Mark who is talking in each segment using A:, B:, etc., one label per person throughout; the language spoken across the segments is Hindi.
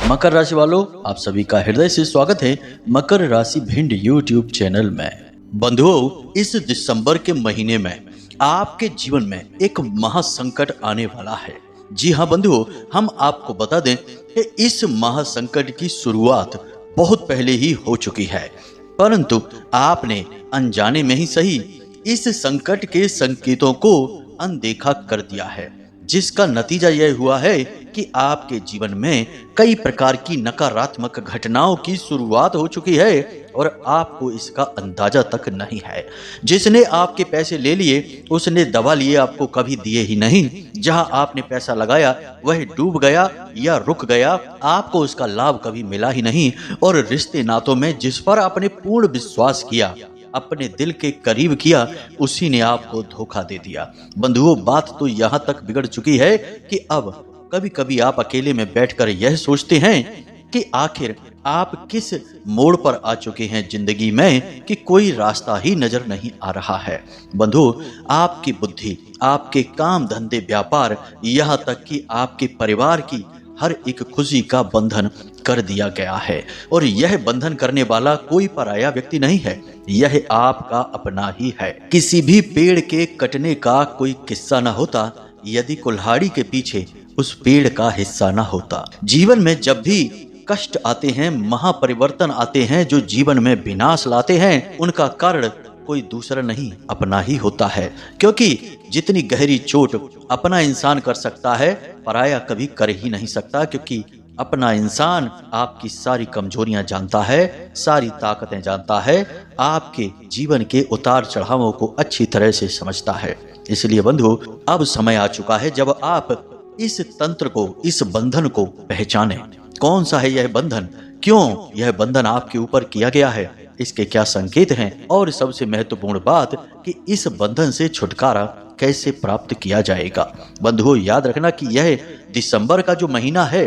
A: मकर राशि वालों, आप सभी का हृदय से स्वागत है मकर राशि भिंड यूट्यूब चैनल में। बंधुओं, इस दिसंबर के महीने में आपके जीवन में एक महासंकट आने वाला है। जी हाँ बंधुओं, हम आपको बता दें कि इस महासंकट की शुरुआत बहुत पहले ही हो चुकी है, परंतु आपने अनजाने में ही सही इस संकट के संकेतों को अनदेखा कर दिया है, जिसका नतीजा यह हुआ है कि आपके जीवन में कई प्रकार की नकारात्मक घटनाओं की शुरुआत हो चुकी है और आपको इसका अंदाजा तक नहीं है। जिसने आपके पैसे ले लिए उसने दवा लिए आपको कभी दिए ही नहीं। जहां आपने पैसा लगाया वह डूब गया या रुक गया, आपको उसका लाभ कभी मिला ही नहीं। और रिश्ते नातों में जिस पर आपने पूर्ण विश्वास किया, अपने दिल के करीब किया, उसी ने आपको धोखा दे दिया। बंधुओं, बात तो यहाँ तक बिगड़ चुकी है कि अब कभी कभी आप अकेले में बैठकर यह सोचते हैं कि आखिर आप किस मोड़ पर आ चुके हैं जिंदगी में कि कोई रास्ता ही नजर नहीं आ रहा है। बंधु, आपकी बुद्धि, आपके काम धंधे व्यापार, यहाँ तक कि आपके परिवार की हर एक खुशी का बंधन कर दिया गया है। और यह बंधन करने वाला कोई पराया व्यक्ति नहीं है, यह आपका अपना ही है। किसी भी पेड़ के कटने का कोई किस्सा न होता यदि कुल्हाड़ी के पीछे उस पेड़ का हिस्सा न होता। जीवन में जब भी कष्ट आते हैं, महापरिवर्तन आते हैं, जो जीवन में विनाश लाते हैं, उनका कारण कोई दूसरा नहीं, अपना ही होता है। क्योंकि जितनी गहरी चोट अपना इंसान कर सकता है, पराया कभी कर ही नहीं सकता। क्योंकि अपना इंसान आपकी सारी कमजोरियां जानता है, सारी ताकतें जानता है, आपके जीवन के उतार चढ़ावों को अच्छी तरह से समझता है। इसलिए बंधु, अब समय आ चुका है जब आप इस तंत्र को, इस बंधन को पहचाने। कौन सा है यह बंधन, क्यों यह बंधन आपके ऊपर किया गया है, इसके क्या संकेत हैं, और सबसे महत्वपूर्ण बात कि इस बंधन से छुटकारा कैसे प्राप्त किया जाएगा। बंधुओं, याद रखना कि यह दिसंबर का जो महीना है,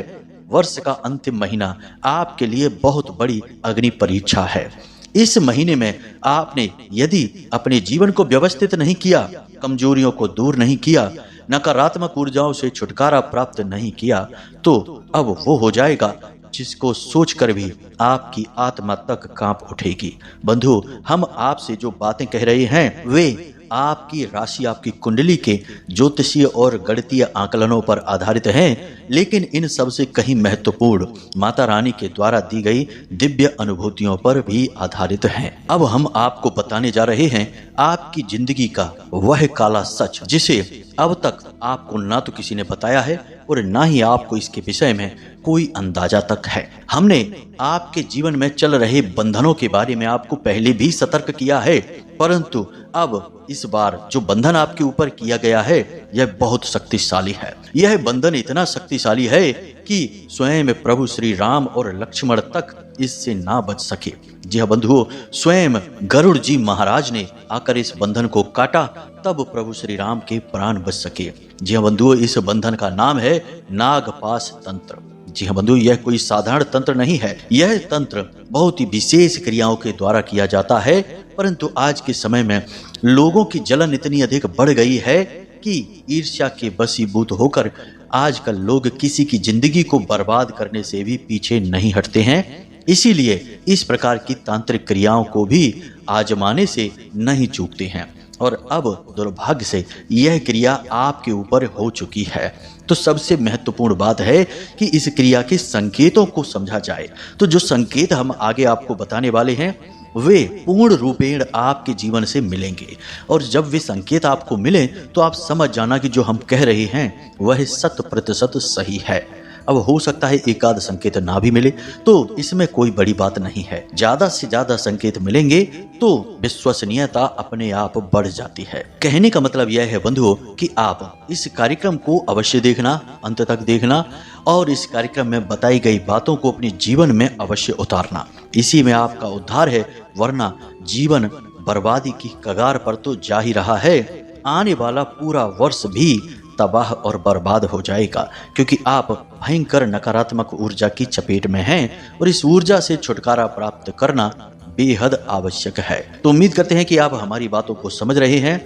A: वर्ष का अंतिम महीना, आपके लिए बहुत बड़ी अग्नि परीक्षा है। इस महीने में आपने यदि अपने जीवन को व्यवस्थित नहीं किया, कमजोरियों को दूर नहीं किया, नकारात्मक ऊर्जाओं से छुटकारा प्राप्त नहीं किया, तो अब वो हो जाएगा जिसको सोचकर भी आपकी आत्मा तक कांप उठेगी। बंधु, हम आपसे जो बातें कह रहे हैं वे आपकी राशि, आपकी कुंडली के ज्योतिषीय और गणितीय आकलनों पर आधारित हैं, लेकिन इन सब से कहीं महत्वपूर्ण माता रानी के द्वारा दी गई दिव्य अनुभूतियों पर भी आधारित हैं। अब हम आपको बताने जा रहे हैं आपकी जिंदगी का वह काला सच, जिसे अब तक आपको ना तो किसी ने बताया है और ना ही आपको इसके विषय में कोई अंदाजा तक है। हमने आपके जीवन में चल रहे बंधनों के बारे में आपको पहले भी सतर्क किया है, परंतु अब इस बार जो बंधन आपके ऊपर किया गया है यह बहुत शक्तिशाली है। यह बंधन इतना शक्तिशाली है कि स्वयं प्रभु श्री राम और लक्ष्मण तक इससे ना बच सके। जी हाँ बंधुओं, स्वयं गरुड़ जी महाराज ने आकर इस बंधन को काटा, तब प्रभु श्री राम के प्राण बच सके। जी हाँ बंधुओं, इस बंधन का नाम है नागपाश तंत्र। जी हाँ बंधुओं, यह कोई साधारण तंत्र नहीं है। यह तंत्र बहुत ही विशेष क्रियाओं के द्वारा किया जाता है, परंतु आज के समय में लोगों की जलन इतनी अधिक बढ़ गई है कि ईर्ष्या के वशीभूत होकर आजकल लोग किसी की जिंदगी को बर्बाद करने से भी पीछे नहीं हटते हैं। इसीलिए इस प्रकार की तांत्रिक क्रियाओं को भी आजमाने से नहीं चूकते हैं। और अब दुर्भाग्य से यह क्रिया आपके ऊपर हो चुकी है। तो सबसे महत्वपूर्ण बात है कि इस क्रिया के संकेतों को समझा जाए। तो जो संकेत हम आगे आपको बताने वाले हैं वे पूर्ण रूपेण आपके जीवन से मिलेंगे, और जब वे संकेत आपको मिले तो आप समझ जाना कि जो हम कह रहे हैं वह 100% सही है। अब हो सकता है एक आध संकेत ना भी मिले, तो इसमें कोई बड़ी बात नहीं है। ज्यादा से ज्यादा संकेत मिलेंगे तो विश्वसनीयता अपने आप बढ़ जाती है। कहने का मतलब यह है बंधुओं कि आप इस कार्यक्रम को अवश्य देखना, अंत तक देखना, और इस कार्यक्रम में बताई गई बातों को अपने जीवन में अवश्य उतारना। इसी में आपका उद्धार है, वरना जीवन बर्बादी की कगार पर तो जा ही रहा है। आने वाला पूरा वर्ष भी तबाह और बर्बाद हो जाएगा, क्योंकि आप भयंकर नकारात्मक ऊर्जा की चपेट में हैं और इस ऊर्जा से छुटकारा प्राप्त करना बेहद आवश्यक है। तो उम्मीद करते हैं कि आप हमारी बातों को समझ रहे हैं।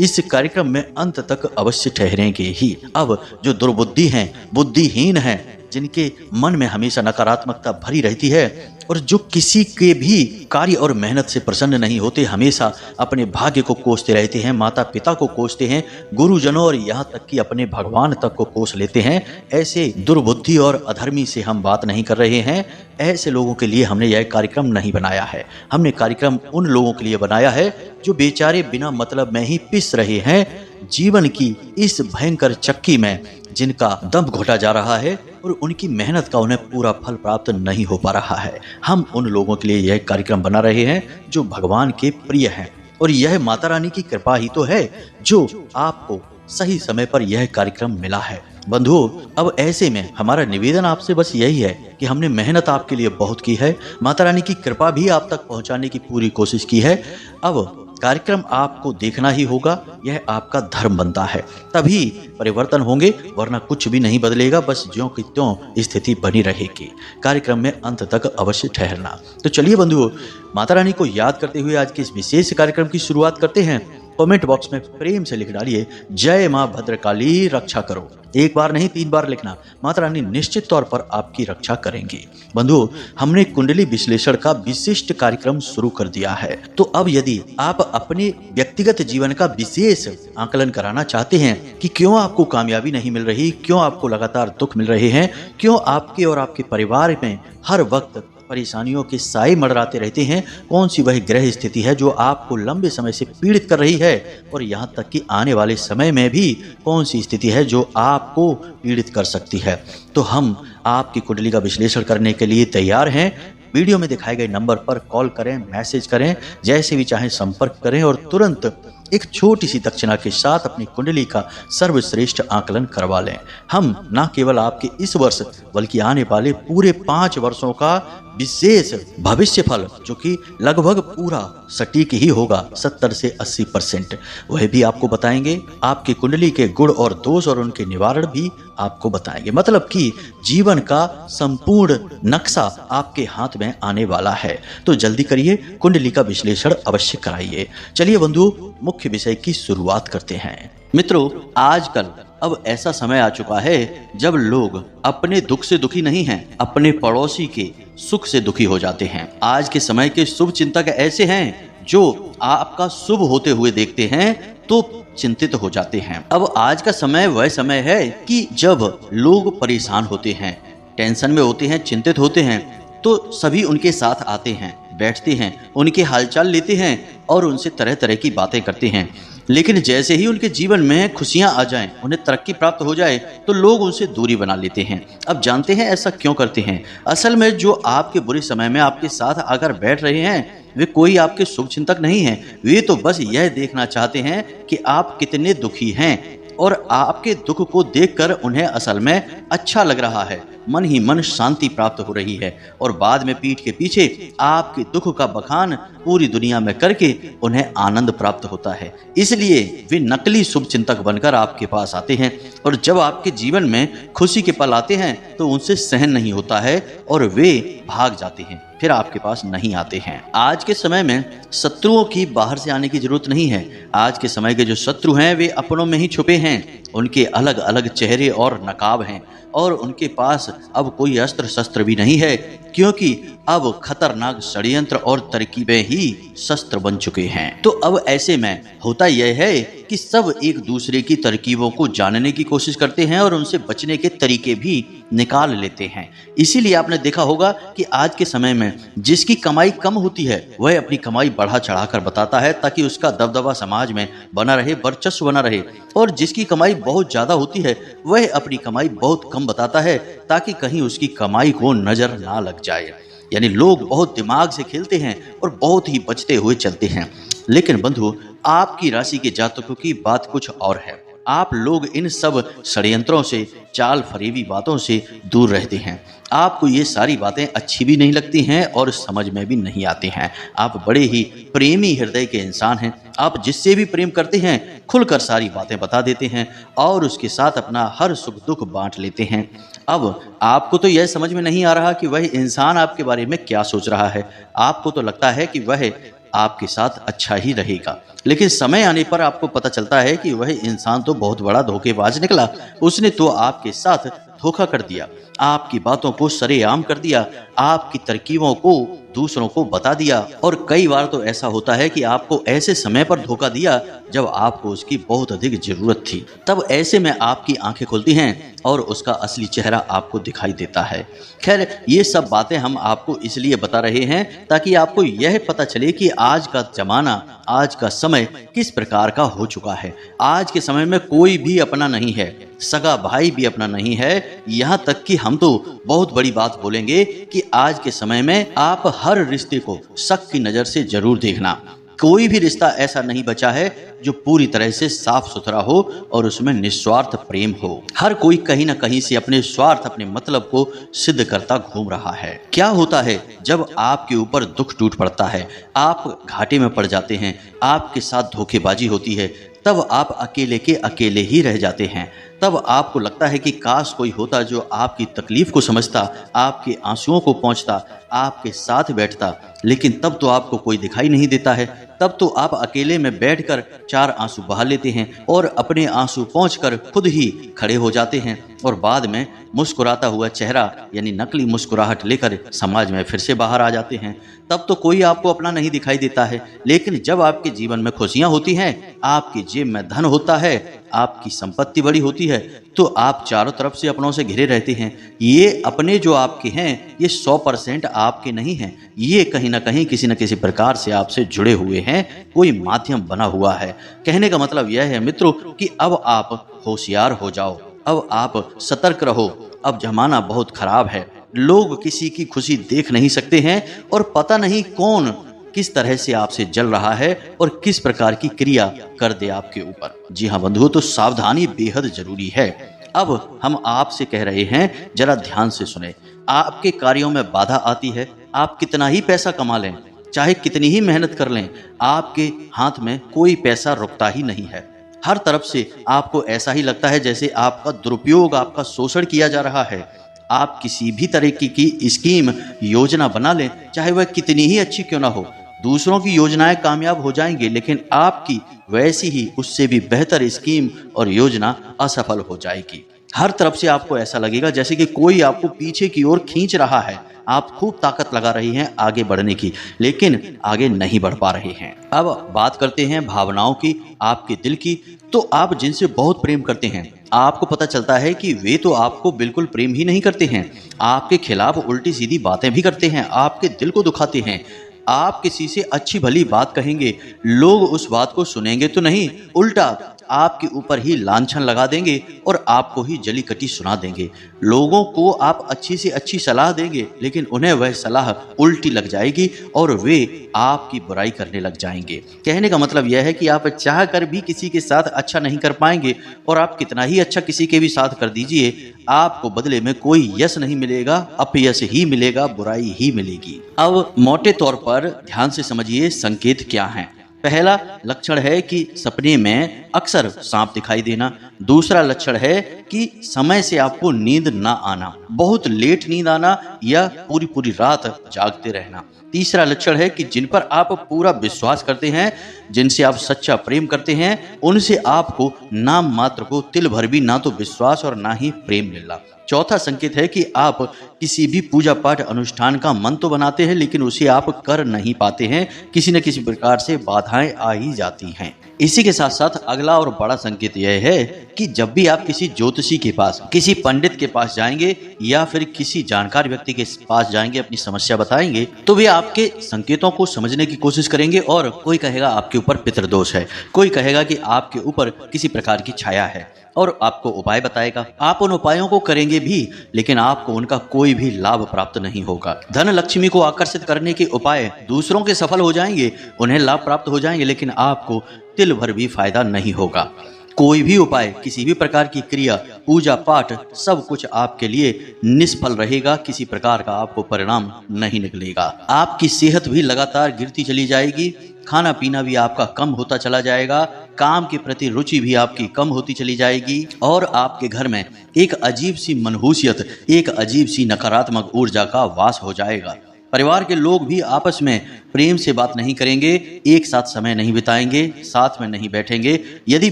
A: इस कार्यक्रम में अंत तक अवश्य ठहरेंगे ही। अब जो दुर्बुद्धि हैं, बुद्धिहीन हैं, जिनके मन में हमेशा नकारात्मकता भरी रहती है और जो किसी के भी कार्य और मेहनत से प्रसन्न नहीं होते, हमेशा अपने भाग्य को कोसते रहते हैं, माता पिता को कोसते हैं, गुरुजनों और यहाँ तक कि अपने भगवान तक को कोस लेते हैं। ऐसे दुर्बुद्धि और अधर्मी से हम बात नहीं कर रहे हैं। ऐसे लोगों के लिए हमने यह कार्यक्रम नहीं बनाया है। हमने कार्यक्रम उन लोगों के लिए बनाया है जो बेचारे बिना मतलब में ही पिस रहे हैं जीवन की इस भयंकर चक्की में, जिनका दम घोटा जा रहा है और उनकी मेहनत का उन्हें पूरा फल प्राप्त नहीं हो पा रहा है। हम उन लोगों के लिए यह कार्यक्रम बना रहे हैं जो भगवान के प्रिय हैं, और यह माता रानी की कृपा ही तो है जो आपको सही समय पर यह कार्यक्रम मिला है। बंधुओं, अब ऐसे में हमारा निवेदन आपसे बस यही है कि हमने मेहनत आपके लिए बहुत की है, माता रानी की कृपा भी आप तक पहुंचाने की पूरी कोशिश की है। अब कार्यक्रम आपको देखना ही होगा, यह आपका धर्म बनता है, तभी परिवर्तन होंगे, वरना कुछ भी नहीं बदलेगा, बस ज्यों की त्यों स्थिति बनी रहेगी। कार्यक्रम में अंत तक अवश्य ठहरना। तो चलिए बंधुओं, माता रानी को याद करते हुए आज के इस विशेष कार्यक्रम की शुरुआत करते हैं। कमेंट बॉक्स में प्रेम से लिख डालिए, जय मां भद्रकाली रक्षा करो। एक बार नहीं 3 बार लिखना, माता रानी निश्चित तौर पर आपकी रक्षा करेंगी। बंधुओं, हमने कुंडली विश्लेषण का विशिष्ट कार्यक्रम शुरू कर दिया है, तो अब यदि आप अपने व्यक्तिगत जीवन का विशेष आकलन कराना चाहते हैं कि क्यों आपको कामयाबी नहीं मिल रही, क्यों आपको लगातार दुख मिल रहे हैं, क्यों आपके और आपके परिवार में हर वक्त परेशानियों के साए मंडराते रहते हैं, कौन सी वह ग्रह स्थिति है जो आपको लंबे समय से पीड़ित कर रही है, और यहाँ तक कि आने वाले समय में भी कौन सी स्थिति है जो आपको पीड़ित कर सकती है, तो हम आपकी कुंडली का विश्लेषण करने के लिए तैयार हैं। वीडियो में दिखाए गए नंबर पर कॉल करें, मैसेज करें, जैसे भी चाहें संपर्क करें और तुरंत एक छोटी सी दक्षिणा के साथ अपनी कुंडली का सर्वश्रेष्ठ आकलन करवा लें। हम न केवल आपके इस वर्ष बल्कि आने वाले पूरे 5 वर्षों का विशेष भविष्य फल, जो कि लगभग पूरा सटीक ही होगा 70 से 80%, वह भी आपको बताएंगे। आपकी कुंडली के गुण और दोष और उनके निवारण भी आपको बताएंगे। मतलब कि जीवन का संपूर्ण नक्शा आपके हाथ में आने वाला है। तो जल्दी करिए, कुंडली का विश्लेषण अवश्य कराइए। चलिए बंधुओं, मुख्य विषय की शुरुआत करते हैं। मित्रों, आजकल अब ऐसा समय आ चुका है जब लोग अपने दुख से दुखी नहीं हैं, अपने पड़ोसी के सुख से दुखी हो जाते हैं। आज के समय के शुभ चिंतक ऐसे हैं जो आपका शुभ होते हुए देखते हैं तो चिंतित हो जाते हैं। अब आज का समय वह समय है कि जब लोग परेशान होते हैं, टेंशन में होते हैं, चिंतित होते हैं, तो सभी उनके साथ आते हैं, बैठते हैं, उनके हालचाल लेते हैं और उनसे तरह तरह की बातें करते हैं। लेकिन जैसे ही उनके जीवन में खुशियां आ जाएं, उन्हें तरक्की प्राप्त हो जाए, तो लोग उनसे दूरी बना लेते हैं। अब जानते हैं ऐसा क्यों करते हैं? असल में जो आपके बुरे समय में आपके साथ आकर बैठ रहे हैं वे कोई आपके शुभ चिंतक नहीं हैं। वे तो बस यह देखना चाहते हैं कि आप कितने दुखी हैं, और आपके दुख को देखकर उन्हें असल में अच्छा लग रहा है, मन ही मन शांति प्राप्त हो रही है, और बाद में पीठ के पीछे आपके दुख का बखान पूरी दुनिया में करके उन्हें आनंद प्राप्त होता है। इसलिए वे नकली शुभ चिंतक बनकर आपके पास आते हैं, और जब आपके जीवन में खुशी के पल आते हैं तो उनसे सहन नहीं होता है और वे भाग जाते हैं, फिर आपके पास नहीं आते हैं। आज के समय में शत्रुओं की बाहर से आने की जरूरत नहीं है। आज के समय के जो शत्रु हैं वे अपनों में ही छुपे हैं, उनके अलग अलग चेहरे और नकाब हैं, और उनके पास अब कोई अस्त्र शस्त्र भी नहीं है, क्योंकि अब खतरनाक षड्यंत्र और तरकीबें ही शस्त्र बन चुके हैं। तो अब ऐसे में होता यह है कि सब एक दूसरे की तरकीबों को जानने की कोशिश करते हैं और उनसे बचने के तरीके भी निकाल लेते हैं। इसीलिए आपने देखा होगा कि आज के समय में जिसकी कमाई कम होती है वह अपनी कमाई बढ़ा चढ़ाकर बताता है, ताकि उसका दबदबा समाज में बना रहे, वर्चस्व बना रहे, और जिसकी कमाई बहुत ज्यादा होती है वह अपनी कमाई बहुत कम बताता है, ताकि कहीं उसकी कमाई को नजर ना लग जाए। यानी लोग बहुत दिमाग से खेलते हैं और बहुत ही बचते हुए चलते हैं। लेकिन बंधु, आपकी राशि के जातकों की बात कुछ और है। आप लोग इन सब षड्यंत्रों से, चाल फरेबी बातों से दूर रहते हैं। आपको ये सारी बातें अच्छी भी नहीं लगती हैं और समझ में भी नहीं आती हैं। आप बड़े ही प्रेमी हृदय के इंसान हैं। आप जिससे भी प्रेम करते हैं खुलकर सारी बातें बता देते हैं और उसके साथ अपना हर सुख दुख बांट लेते हैं। अब आपको तो यह समझ में नहीं आ रहा कि वह इंसान आपके बारे में क्या सोच रहा है। आपको तो लगता है कि वह आपके साथ अच्छा ही रहेगा, लेकिन समय आने पर आपको पता चलता है कि वह इंसान तो बहुत बड़ा धोखेबाज निकला। उसने तो आपके साथ धोखा कर दिया, आपकी बातों को सरेआम कर दिया, आपकी तरकीबों को दूसरों को बता दिया। और कई बार तो ऐसा होता है कि आपको ऐसे समय पर धोखा दिया जब आपको उसकी बहुत अधिक जरूरत थी। तब ऐसे में आपकी आंखें खुलती हैं और उसका असली चेहरा आपको दिखाई देता है। खैर, ये सब बातें हम आपको इसलिए बता रहे हैं ताकि आपको यह पता चले कि आज का जमाना, आज का समय किस प्रकार का हो चुका है। आज के समय में कोई भी अपना नहीं है, सगा भाई भी अपना नहीं है। यहाँ तक कि हम तो बहुत बड़ी बात बोलेंगे कि आज के समय में आप हर रिश्ते को शक की नजर से जरूर देखना। कोई भी रिश्ता ऐसा नहीं बचा है जो पूरी तरह से साफ सुथरा हो और उसमें निस्वार्थ प्रेम हो। हर कोई कहीं ना कहीं से अपने स्वार्थ, अपने मतलब को सिद्ध करता घूम रहा है। क्या होता है जब आपके ऊपर दुख टूट पड़ता है, आप घाटे में पड़ जाते हैं, आपके साथ धोखेबाजी होती है, तब आप अकेले के अकेले ही रह जाते हैं। तब आपको लगता है कि काश कोई होता जो आपकी तकलीफ को समझता, आपके आंसुओं को पहुंचता, आपके साथ बैठता। लेकिन तब तो आपको कोई दिखाई नहीं देता है। तब तो आप अकेले में बैठकर 4 आंसू बहा लेते हैं और अपने आंसू पहुंचकर खुद ही खड़े हो जाते हैं और बाद में मुस्कुराता हुआ चेहरा यानी नकली मुस्कुराहट लेकर समाज में फिर से बाहर आ जाते हैं। तब तो कोई आपको अपना नहीं दिखाई देता है। लेकिन जब आपके जीवन में खुशियां होती हैं, आपकी जेब में धन होता है, आपकी संपत्ति बड़ी होती है, तो आप चारों तरफ से अपनों से घिरे रहते हैं। ये अपने जो आपके हैं, ये 100% आपके नहीं हैं। ये कहीं ना कहीं किसी न किसी प्रकार से आपसे जुड़े हुए हैं, कोई माध्यम बना हुआ है। कहने का मतलब यह है मित्रों कि अब आप होशियार हो जाओ, अब आप सतर्क रहो। अब जमाना बहुत खराब है, लोग किसी की खुशी देख नहीं सकते हैं और पता नहीं कौन किस तरह से आपसे जल रहा है और किस प्रकार की क्रिया कर दे आपके ऊपर। जी हाँ बंधुओं, तो सावधानी बेहद जरूरी है। अब हम आपसे कह रहे हैं, जरा ध्यान से सुने। आपके कार्यों में बाधा आती है, आप कितना ही पैसा कमा लें, चाहे कितनी ही मेहनत कर लें, आपके हाथ में कोई पैसा रुकता ही नहीं है। हर तरफ से आपको ऐसा ही लगता है जैसे आपका दुरुपयोग, आपका शोषण किया जा रहा है। आप किसी भी तरीके की स्कीम, योजना बना लें, चाहे वह कितनी ही अच्छी क्यों ना हो, दूसरों की योजनाएं कामयाब हो जाएंगी, लेकिन आपकी वैसी ही उससे भी बेहतर स्कीम और योजना असफल हो जाएगी। हर तरफ से आपको ऐसा लगेगा जैसे कि कोई आपको पीछे की ओर खींच रहा है। आप खूब ताकत लगा रही हैं आगे बढ़ने की, लेकिन आगे नहीं बढ़ पा रहे हैं। अब बात करते हैं भावनाओं की, आपके दिल की। तो आप जिनसे बहुत प्रेम करते हैं, आपको पता चलता है कि वे तो आपको बिल्कुल प्रेम ही नहीं करते हैं, आपके खिलाफ उल्टी सीधी बातें भी करते हैं, आपके दिल को दुखाते हैं। आप किसी से अच्छी भली बात कहेंगे, लोग उस बात को सुनेंगे तो नहीं, उल्टा आपके ऊपर ही लांछन लगा देंगे और आपको ही जली कटी सुना देंगे। लोगों को आप अच्छी से अच्छी सलाह देंगे, लेकिन उन्हें वह सलाह उल्टी लग जाएगी और वे आपकी बुराई करने लग जाएंगे। कहने का मतलब यह है कि आप चाह कर भी किसी के साथ अच्छा नहीं कर पाएंगे, और आप कितना ही अच्छा किसी के भी साथ कर दीजिए, आपको बदले में कोई यश नहीं मिलेगा, अपयश ही मिलेगा, बुराई ही मिलेगी। अब मोटे तौर पर ध्यान से समझिए संकेत क्या हैं। पहला लक्षण है कि सपने में अक्सर सांप दिखाई देना। दूसरा लक्षण है कि समय से आपको नींद ना आना, बहुत लेट नींद आना या पूरी पूरी रात जागते रहना। तीसरा लक्षण है कि जिन पर आप पूरा विश्वास करते हैं, जिनसे आप सच्चा प्रेम करते हैं, उनसे आपको नाम मात्र को तिल भर भी ना तो विश्वास और ना ही प्रेम मिलना। चौथा संकेत है कि आप किसी भी पूजा पाठ अनुष्ठान का मन तो बनाते हैं, लेकिन उसे आप कर नहीं पाते हैं, किसी न किसी प्रकार से बाधाएं आ ही जाती हैं। इसी के साथ साथ अगला और बड़ा संकेत यह है कि जब भी आप किसी ज्योतिषी के पास, किसी पंडित के पास जाएंगे या फिर किसी जानकार व्यक्ति के पास जाएंगे, अपनी समस्या बताएंगे, तो वे आपके संकेतों को समझने की कोशिश करेंगे। और कोई कहेगा आपके ऊपर पितृदोष है, कोई कहेगा कि आपके ऊपर किसी प्रकार की छाया है, और आपको उपाय बताएगा। आप उन उपायों को करेंगे भी, लेकिन आपको उनका कोई भी लाभ प्राप्त नहीं होगा। धन लक्ष्मी को आकर्षित करने के उपाय दूसरों के सफल हो जाएंगे, उन्हें लाभ प्राप्त हो जाएंगे, लेकिन आपको तिल भर भी फायदा नहीं होगा। कोई भी उपाय, किसी भी प्रकार की क्रिया, पूजा पाठ, सब कुछ आपके लिए निष्फल रहेगा, किसी प्रकार का आपको परिणाम नहीं निकलेगा। आपकी सेहत भी लगातार गिरती चली जाएगी, खाना पीना भी आपका कम होता चला जाएगा, काम के प्रति रुचि भी आपकी कम होती चली जाएगी, और आपके घर में एक अजीब सी मनहूसियत, एक अजीब सी नकारात्मक ऊर्जा का वास हो जाएगा। परिवार के लोग भी आपस में प्रेम से बात नहीं करेंगे, एक साथ समय नहीं बिताएंगे, साथ में नहीं बैठेंगे। यदि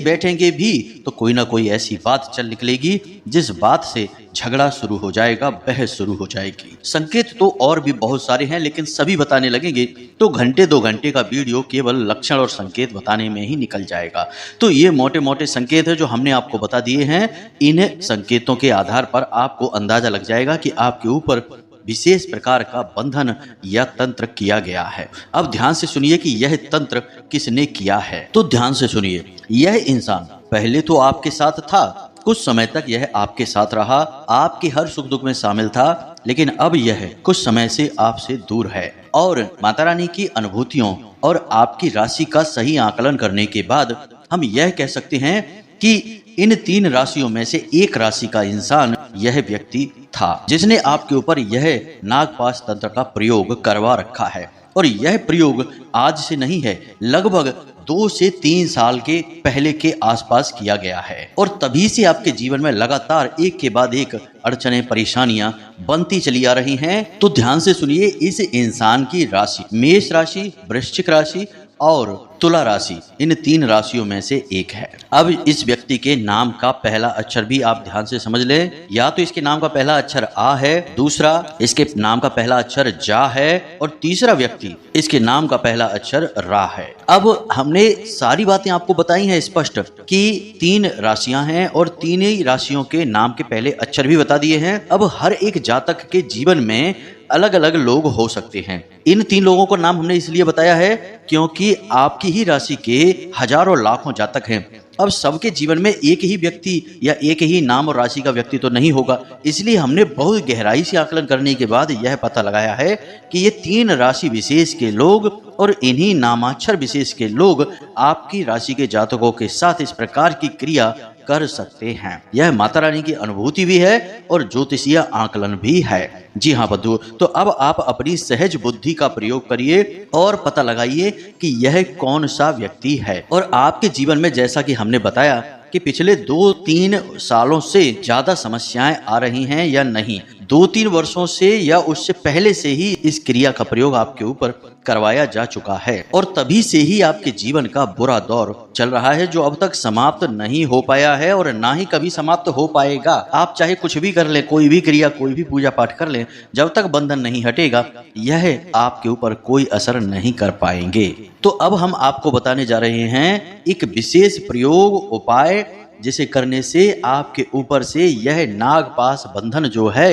A: बैठेंगे भी तो कोई ना कोई ऐसी बात चल निकलेगी जिस बात से झगड़ा शुरू हो जाएगा, बहस शुरू हो जाएगी। संकेत तो और भी बहुत सारे हैं, लेकिन सभी बताने लगेंगे तो घंटे 2 घंटे का वीडियो केवल लक्षण और संकेत बताने में ही निकल जाएगा। तो ये मोटे मोटे संकेत है जो हमने आपको बता दिए हैं। इन संकेतों के आधार पर आपको अंदाजा लग जाएगा कि आपके ऊपर विशेष प्रकार का बंधन या तंत्र किया गया है। अब ध्यान से सुनिए कि यह तंत्र किसने किया है। तो ध्यान से सुनिए, यह इंसान पहले तो आपके साथ था, कुछ समय तक यह आपके साथ रहा, आपके हर सुख दुख में शामिल था, लेकिन अब यह कुछ समय से आपसे दूर है। और माता रानी की अनुभूतियों और आपकी राशि का सही आकलन करने के बाद हम यह कह सकते हैं कि इन 3 राशियों में से एक राशि का इंसान यह व्यक्ति था जिसने आपके ऊपर यह नागपाश तंत्र का प्रयोग करवा रखा है। और यह प्रयोग आज से नहीं है, लगभग 2 से 3 साल के पहले के आसपास किया गया है। और तभी से आपके जीवन में लगातार एक के बाद एक अड़चने, परेशानियां बनती चली आ रही हैं। तो ध्यान से सुनिए, इस इंसान की राशि मेष राशि, वृश्चिक राशि और तुला राशि, इन 3 राशियों में से एक है। अब इस व्यक्ति के नाम का पहला अक्षर भी आप ध्यान से समझ लें। या तो इसके नाम का पहला अक्षर आ है, दूसरा इसके नाम का पहला अक्षर जा है, और तीसरा व्यक्ति इसके नाम का पहला अक्षर रा है। अब हमने सारी बातें आपको बताई हैं स्पष्ट कि 3 राशियां हैं और 3 ही राशियों के नाम के पहले अक्षर भी बता दिए हैं। अब हर एक जातक के जीवन में अलग अलग लोग हो सकते हैं। इन 3 लोगों को नाम हमने इसलिए बताया है क्योंकि आपकी ही राशि के हजारों लाखों जातक हैं। अब सबके जीवन में एक ही व्यक्ति या एक ही नाम और राशि का व्यक्ति तो नहीं होगा, इसलिए हमने बहुत गहराई से आकलन करने के बाद यह पता लगाया है कि ये 3 राशि विशेष के लोग और इन्हीं नामाक्षर विशेष के लोग आपकी राशि के जातकों के साथ इस प्रकार की क्रिया कर सकते हैं। यह माता रानी की अनुभूति भी है और ज्योतिषीय आकलन भी है। जी हाँ बंधु, तो अब आप अपनी सहज बुद्धि का प्रयोग करिए और पता लगाइए कि यह कौन सा व्यक्ति है। और आपके जीवन में जैसा कि हमने बताया कि पिछले 2-3 सालों से ज्यादा समस्याएं आ रही हैं या नहीं, 2-3 वर्षों से या उससे पहले से ही इस क्रिया का प्रयोग आपके ऊपर करवाया जा चुका है और तभी से ही आपके जीवन का बुरा दौर चल रहा है जो अब तक समाप्त नहीं हो पाया है और ना ही कभी समाप्त हो पाएगा। आप चाहे कुछ भी कर लें, कोई भी क्रिया, कोई भी पूजा पाठ कर लें, जब तक बंधन नहीं हटेगा यह आपके ऊपर कोई असर नहीं कर पाएंगे। तो अब हम आपको बताने जा रहे हैं एक विशेष प्रयोग, उपाय, जिसे करने से आपके ऊपर से यह नागपाश बंधन जो है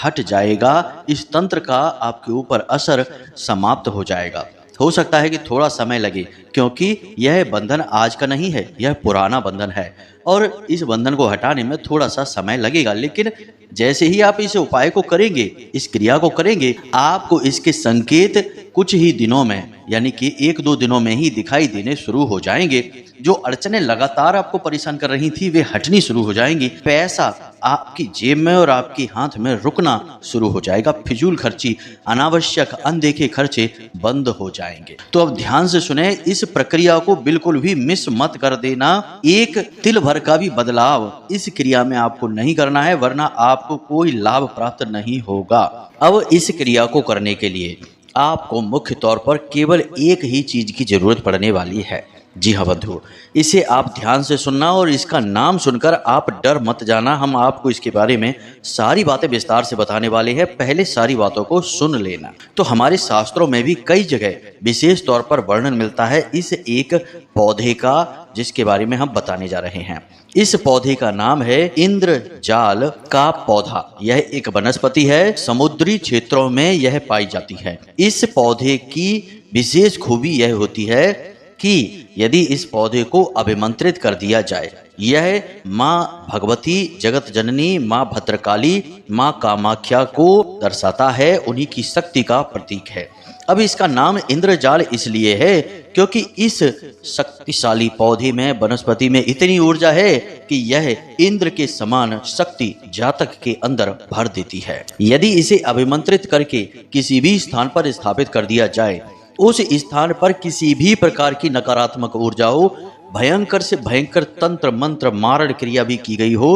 A: हट जाएगा। इस तंत्र का आपके ऊपर असर समाप्त हो जाएगा। हो सकता है कि थोड़ा समय लगे क्योंकि यह बंधन आज का नहीं है, यह पुराना बंधन है और इस बंधन को हटाने में थोड़ा सा समय लगेगा। लेकिन जैसे ही आप इस उपाय को करेंगे, इस क्रिया को करेंगे, आपको इसके संकेत कुछ ही दिनों में यानी कि 1-2 दिनों में ही दिखाई देने शुरू हो जाएंगे। जो अड़चनें लगातार आपको परेशान कर रही थी वे हटनी शुरू हो जाएंगी। पैसा आपकी जेब में और आपके हाथ में रुकना शुरू हो जाएगा। फिजूल खर्ची, अनावश्यक अनदेखे खर्चे बंद हो जाएंगे। तो अब ध्यान से सुने, इस प्रक्रिया को बिल्कुल भी मिस मत कर देना। एक तिल भर का भी बदलाव इस क्रिया में आपको नहीं करना है, वरना आपको कोई लाभ प्राप्त नहीं होगा। अब इस क्रिया को करने के लिए आपको मुख्य तौर पर केवल एक ही चीज की जरूरत पड़ने वाली है। जी हाँ बंधु, इसे आप ध्यान से सुनना और इसका नाम सुनकर आप डर मत जाना। हम आपको इसके बारे में सारी बातें विस्तार से बताने वाले हैं, पहले सारी बातों को सुन लेना। तो हमारे शास्त्रों में भी कई जगह विशेष तौर पर वर्णन मिलता है इस एक पौधे का, जिसके बारे में हम बताने जा रहे हैं। इस पौधे का नाम है इंद्रजाल का पौधा। यह एक वनस्पति है, समुद्री क्षेत्रों में यह पाई जाती है। इस पौधे की विशेष खूबी यह होती है कि यदि इस पौधे को अभिमंत्रित कर दिया जाए, यह माँ भगवती, जगत जननी, माँ भद्रकाली, माँ कामाख्या को दर्शाता है, उन्हीं की शक्ति का प्रतीक है। अब इसका नाम इंद्रजाल इसलिए है क्योंकि इस शक्तिशाली पौधे में, वनस्पति में इतनी ऊर्जा है कि यह इंद्र के समान शक्ति जातक के अंदर भर देती है। यदि इसे अभिमंत्रित करके किसी भी स्थान पर स्थापित कर दिया जाए, उस स्थान पर किसी भी प्रकार की नकारात्मक ऊर्जा हो, भयंकर से भयंकर तंत्र मंत्र मारण क्रिया भी की गई हो,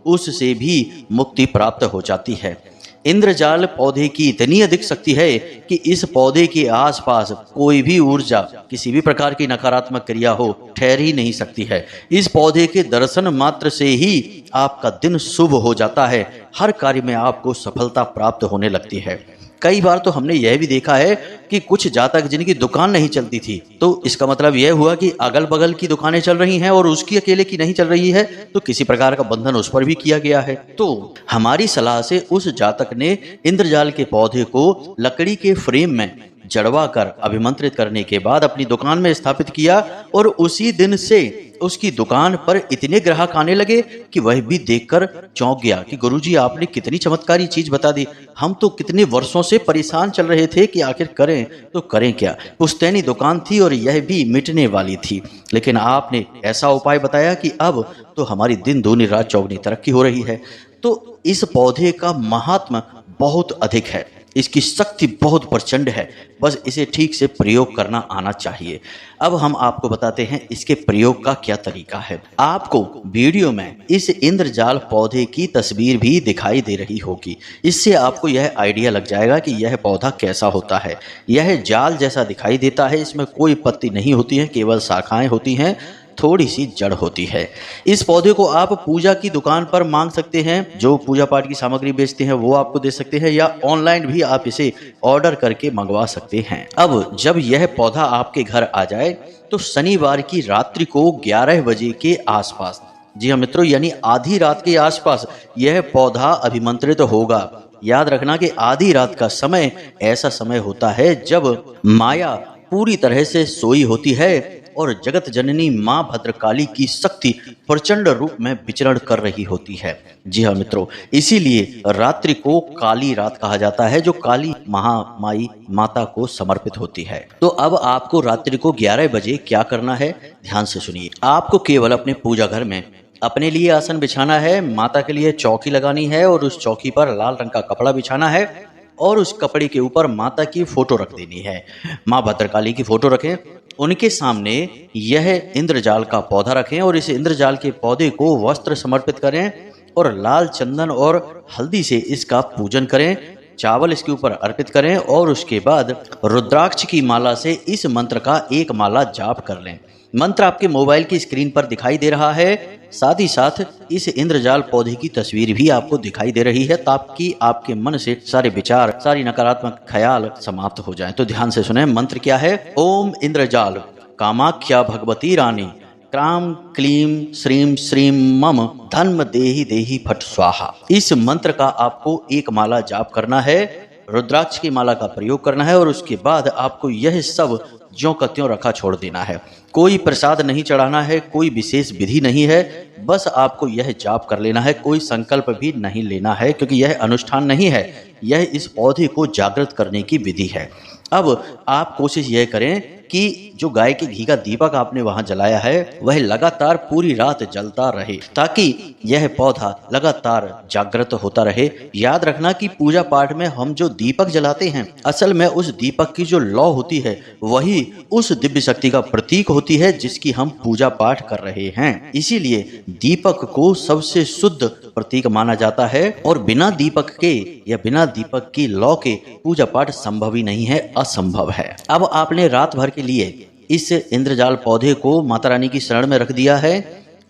A: उससे भी मुक्ति प्राप्त हो जाती है। इंद्रजाल पौधे की इतनी अधिक शक्ति है कि इस पौधे के आसपास कोई भी ऊर्जा, किसी भी प्रकार की नकारात्मक क्रिया हो, ठहर ही नहीं सकती है। इस पौधे के दर्शन मात्र से ही आपका दिन शुभ हो जाता है, हर कार्य में आपको सफलता प्राप्त होने लगती है। कई बार तो हमने यह भी देखा है कि कुछ जातक जिनकी दुकान नहीं चलती थी, तो इसका मतलब यह हुआ कि अगल बगल की दुकानें चल रही हैं और उसकी अकेले की नहीं चल रही है, तो किसी प्रकार का बंधन उस पर भी किया गया है। तो हमारी सलाह से उस जातक ने इंद्रजाल के पौधे को लकड़ी के फ्रेम में जड़वा कर अभिमंत्रित करने के बाद अपनी दुकान में स्थापित किया और उसी दिन से उसकी दुकान पर इतने ग्राहक आने लगे कि वह भी देखकर चौंक गया कि गुरुजी आपने कितनी चमत्कारी चीज बता दी। हम तो कितने वर्षों से परेशान चल रहे थे कि आखिर करें तो करें क्या। पुश्तैनी दुकान थी और यह भी मिटने वाली थी, लेकिन आपने ऐसा उपाय बताया कि अब तो हमारी दिन दूनी रात चौगनी तरक्की हो रही है। तो इस पौधे का महात्मा बहुत अधिक है, इसकी शक्ति बहुत प्रचंड है, बस इसे ठीक से प्रयोग करना आना चाहिए। अब हम आपको बताते हैं इसके प्रयोग का क्या तरीका है। आपको वीडियो में इस इंद्रजाल पौधे की तस्वीर भी दिखाई दे रही होगी, इससे आपको यह आइडिया लग जाएगा कि यह पौधा कैसा होता है। यह जाल जैसा दिखाई देता है, इसमें कोई पत्ती नहीं होती है, केवल शाखाएं होती हैं, थोड़ी सी जड़ होती है। इस पौधे को आप पूजा की दुकान पर मांग सकते हैं, जो पूजा पाठ की सामग्री बेचते हैं वो आपको दे सकते हैं, या ऑनलाइन भी आप इसे ऑर्डर करके मंगवा सकते हैं। अब जब यह पौधा आपके घर आ जाए तो शनिवार की रात्रि को 11 बजे के आसपास, जी हाँ मित्रों, यानी आधी रात के आसपास यह पौधा अभिमंत्रित होगा। याद रखना कि आधी रात का समय ऐसा समय होता है जब माया पूरी तरह से सोई होती है और जगत जननी मां भद्रकाली की शक्ति प्रचंड रूप में विचरण कर रही होती है। जी हाँ मित्रों, इसीलिए रात्रि को काली रात कहा जाता है, जो काली महामाई माता को समर्पित होती है। तो अब आपको रात्रि को 11 बजे क्या करना है, ध्यान से सुनिए। आपको केवल अपने पूजा घर में अपने लिए आसन बिछाना है, माता के लिए चौकी लगानी है और उस चौकी पर लाल रंग का कपड़ा बिछाना है और उस कपड़े के ऊपर माता की फोटो रख देनी है। माँ भद्रकाली की फोटो रखें, उनके सामने यह इंद्रजाल का पौधा रखें और इस इंद्रजाल के पौधे को वस्त्र समर्पित करें और लाल चंदन और हल्दी से इसका पूजन करें, चावल इसके ऊपर अर्पित करें और उसके बाद रुद्राक्ष की माला से इस मंत्र का एक माला जाप कर लें। मंत्र आपके मोबाइल की स्क्रीन पर दिखाई दे रहा है, साथ ही साथ इस इंद्रजाल पौधे की तस्वीर भी आपको दिखाई दे रही है, ताकि आपके मन से सारे विचार, सारी नकारात्मक ख्याल समाप्त हो जाएं। तो ध्यान से सुने, मंत्र क्या है। ओम इंद्रजाल कामाख्या भगवती रानी क्राम क्लीम श्रीम श्रीम मम धर्म देहि देहि फट स्वाहा। इस मंत्र का आपको एक माला जाप करना है, रुद्राक्ष की माला का प्रयोग करना है और उसके बाद आपको यह सब ज्यों का त्यों रखा छोड़ देना है। कोई प्रसाद नहीं चढ़ाना है, कोई विशेष विधि नहीं है, बस आपको यह जाप कर लेना है। कोई संकल्प भी नहीं लेना है, क्योंकि यह अनुष्ठान नहीं है, यह इस पौधे को जागृत करने की विधि है। अब आप कोशिश यह करें कि जो गाय के घी का दीपक आपने वहां जलाया है वह लगातार पूरी रात जलता रहे, ताकि यह पौधा लगातार जागृत होता रहे। याद रखना कि पूजा पाठ में हम जो दीपक जलाते हैं, असल में उस दीपक की जो लौ होती है वही उस दिव्य शक्ति का प्रतीक होती है जिसकी हम पूजा पाठ कर रहे हैं। इसीलिए दीपक को सबसे शुद्ध प्रतीक माना जाता है और बिना दीपक के या बिना दीपक की लौ के पूजा पाठ संभव ही नहीं है, असंभव है। अब आपने रात भर के लिए इस इंद्रजाल पौधे को माता रानी की शरण में रख दिया है।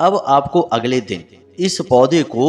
A: अब आपको अगले दिन इस पौधे को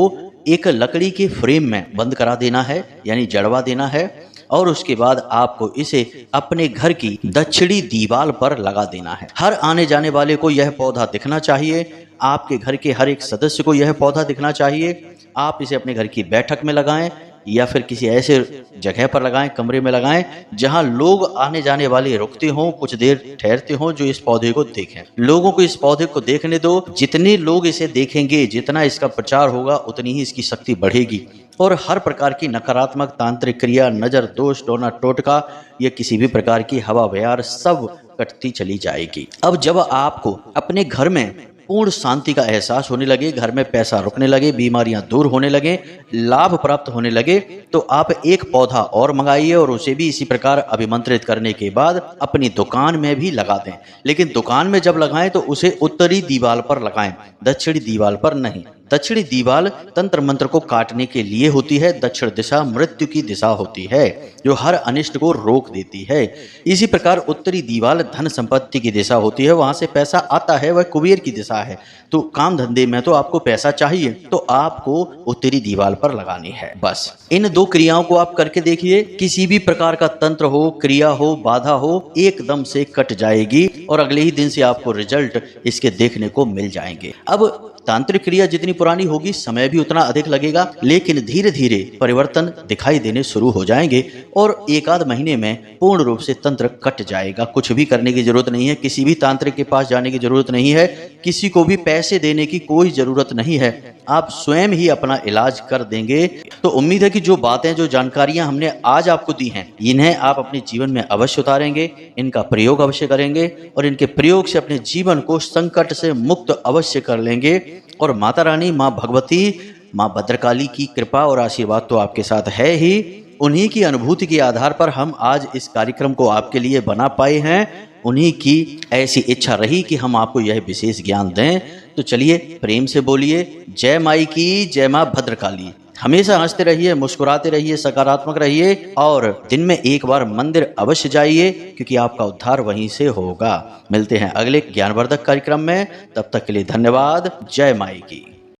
A: एक लकड़ी के फ्रेम में बंद करा देना है, यानी जड़वा देना है, और उसके बाद आपको इसे अपने घर की दक्षिणी दीवार पर लगा देना है। हर आने जाने वाले को यह पौधा दिखना चाहिए, आपके घर के हर एक सदस्य को यह पौधा दिखना चाहिए। आप इसे अपने घर की बैठक में लगाएं या फिर किसी ऐसे जगह पर लगाएं, कमरे में लगाएं जहां लोग आने जाने वाले रुकते हों, कुछ देर ठहरते हों, जो इस पौधे को देखें। लोगों को इस पौधे को देखने दो, जितने लोग इसे देखेंगे, जितना इसका प्रचार होगा, उतनी ही इसकी शक्ति बढ़ेगी और हर प्रकार की नकारात्मक तांत्रिक क्रिया, नजर दोष, टोना टोटका या किसी भी प्रकार की हवा बयार सब कटती चली जाएगी। अब जब आपको अपने घर में पूर्ण शांति का एहसास होने लगे, घर में पैसा रुकने लगे, बीमारियां दूर होने लगे, लाभ प्राप्त होने लगे, तो आप एक पौधा और मंगाइए और उसे भी इसी प्रकार अभिमंत्रित करने के बाद अपनी दुकान में भी लगा दें। लेकिन दुकान में जब लगाएं तो उसे उत्तरी दीवार पर लगाएं, दक्षिणी दीवार पर नहीं। दक्षिणी दीवाल तंत्र मंत्र को काटने के लिए होती है। दक्षिण दिशा मृत्यु की दिशा होती है जो हर अनिष्ट को रोक देती है। इसी प्रकार उत्तरी दीवाल धन संपत्ति की दिशा होती है, वहां से पैसा आता है, वह कुबेर की दिशा है। तो काम धंधे में तो आपको पैसा चाहिए तो आपको उत्तरी दीवाल पर लगानी है। बस इन दो क्रियाओं को आप करके देखिए, किसी भी प्रकार का तंत्र हो, क्रिया हो, बाधा हो, एकदम से कट जाएगी और अगले ही दिन से आपको रिजल्ट इसके देखने को मिल जाएंगे। अब तांत्रिक क्रिया जितनी पुरानी होगी समय भी उतना अधिक लगेगा, लेकिन धीरे धीरे परिवर्तन दिखाई देने शुरू हो जाएंगे और एक आध महीने में पूर्ण रूप से तंत्र कट जाएगा। कुछ भी करने की जरूरत नहीं है, किसी भी तांत्रिक के पास जाने की जरूरत नहीं है, किसी को भी पैसे देने की कोई जरूरत नहीं है, आप स्वयं ही अपना इलाज कर देंगे। तो उम्मीद है कि जो बातें, जो जानकारियां हमने आज आपको दी हैं, इन्हें आप अपने जीवन में अवश्य उतारेंगे, इनका प्रयोग अवश्य करेंगे और इनके प्रयोग से अपने जीवन को संकट से मुक्त अवश्य कर लेंगे। और माता रानी, माँ भगवती, माँ भद्रकाली की कृपा और आशीर्वाद तो आपके साथ है ही। उन्हीं की अनुभूति के आधार पर हम आज इस कार्यक्रम को आपके लिए बना पाए हैं। उन्हीं की ऐसी इच्छा रही कि हम आपको यह विशेष ज्ञान दें। तो चलिए प्रेम से बोलिए जय माई की, जय माँ भद्रकाली। हमेशा हंसते रहिए, मुस्कुराते रहिए, सकारात्मक रहिए और दिन में एक बार मंदिर अवश्य जाइए, क्योंकि आपका उद्धार वहीं से होगा। मिलते हैं अगले ज्ञानवर्धक कार्यक्रम में, तब तक के लिए धन्यवाद। जय माई की।